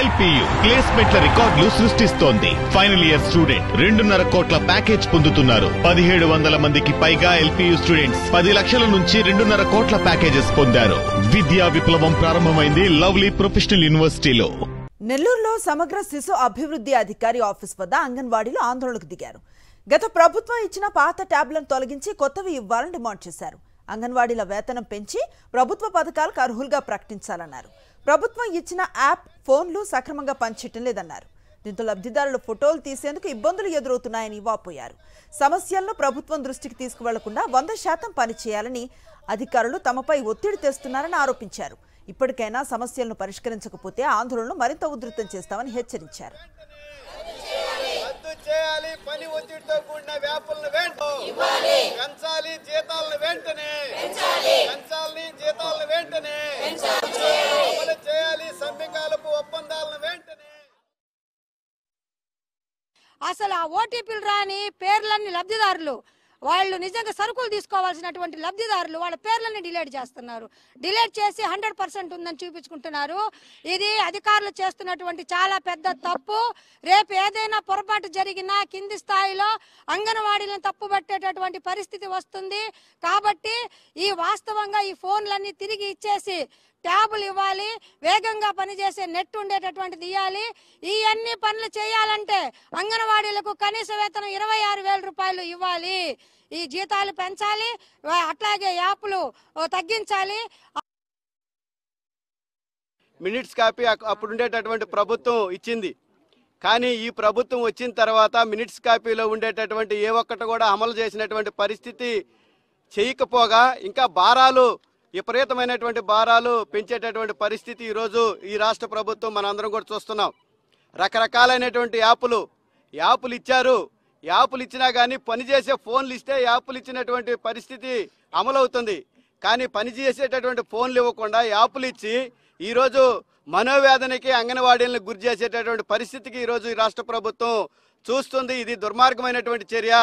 LPU ప్లేస్మెంట్ల రికార్డులు సృష్టిస్తోంది. Final year student 2.5 కోట్ల ప్యాకేజ్ పొందుతున్నారు. 1700 మందికి పైగా ఎల్పీయూ స్టూడెంట్స్ 10 లక్షల నుంచి 2.5 కోట్ల ప్యాకేజెస్ పొందారు. విద్యా విప్లవం ప్రారంభమైంది లవ్లీ ప్రొఫెషనల్ యూనివర్సిటీలో. నెల్లూరులో సమగ్ర శిశు అభివృద్ధి అధికారి ఆఫీస్ వద్ద అంగన్వాడీలు ఆందోళనకు దిగారు. గత ప్రభుత్వం ఇచ్చిన పాత ట్యాబ్లను తొలగించి కొత్తవి ఇవ్వాలని డిమాండ్ చేశారు. అంగన్వాడీల వేతనం పెంచి ప్రభుత్వ పథకాలకు అర్హులుగా ప్రకటించాలన్నారు. ప్రభుత్వం ఇచ్చిన యాప్, ఫోన్లు సక్రమంగా పనిచేయటం లేదన్నారు. దీంతో లబ్ధిదారుల ఫోటోలు తీసేందుకు ఇబ్బందులు ఎదురవుతున్నాయని వాపోయారు. సమస్యలను ప్రభుత్వం దృష్టికి తీసుకువెళ్లకుండా 100% పనిచేయాలని అధికారులు తమపై ఒత్తిడి తెస్తున్నారని ఆరోపించారు. ఇప్పటికైనా సమస్యలను పరిష్కరించకపోతే ఆందోళనలు మరింత ఉధృతం చేస్తామని హెచ్చరించారు. అసలు ఆ ఓటీపీలు రాని పేర్లన్నీ లబ్ధిదారులు వాళ్ళు నిజంగా సరుకులు తీసుకోవాల్సినటువంటి లబ్ధిదారులు వాళ్ళ పేర్లని డిలీట్ చేస్తున్నారు. డిలీట్ చేసి 100% ఉందని చూపించుకుంటున్నారు. ఇది అధికారులు చేస్తున్నటువంటి చాలా పెద్ద తప్పు. రేపు ఏదైనా పొరపాటు జరిగినా కింది స్థాయిలో అంగన్వాడీలను తప్పుపట్టేటటువంటి పరిస్థితి వస్తుంది. కాబట్టి ఈ వాస్తవంగా ఈ ఫోన్లన్నీ తిరిగి ఇచ్చేసి ట్యాబులు ఇవ్వాలి, వేగంగా పనిచేసే నెట్ ఉండేటటువంటిది ఇవ్వాలి. ఈ అన్ని పనులు చేయాలంటే అంగన్వాడీలకు కనీస వేతనం 26,000 రూపాయలు ఇవ్వాలి. ఈ జీతాలు పెంచాలి, అట్లాగే యాప్లు తగ్గించాలి. మినిట్స్ కాపీ అప్పుడు ఉండేటటువంటి ప్రభుత్వం ఇచ్చింది. కానీ ఈ ప్రభుత్వం వచ్చిన తర్వాత మినిట్స్ కాపీలో ఉండేటటువంటి ఏ ఒక్కటి కూడా అమలు చేసినటువంటి పరిస్థితి చేయకపోగా ఇంకా విపరీతమైనటువంటి భారాలు పెంచేటటువంటి పరిస్థితి ఈరోజు ఈ రాష్ట్ర ప్రభుత్వం మనందరం కూడా చూస్తున్నాం. రకరకాలైనటువంటి యాపులు ఇచ్చారు. యాపులు ఇచ్చినా కానీ పనిచేసే ఫోన్లు ఇస్తే యాపులు ఇచ్చినటువంటి పరిస్థితి అమలవుతుంది. కానీ పనిచేసేటటువంటి ఫోన్లు ఇవ్వకుండా యాపులు ఇచ్చి ఈరోజు మనోవేదనకి అంగన్వాడీలను గురి చేసేటటువంటి పరిస్థితికి ఈరోజు ఈ రాష్ట్ర ప్రభుత్వం చూస్తుంది. ఇది దుర్మార్గమైనటువంటి చర్య.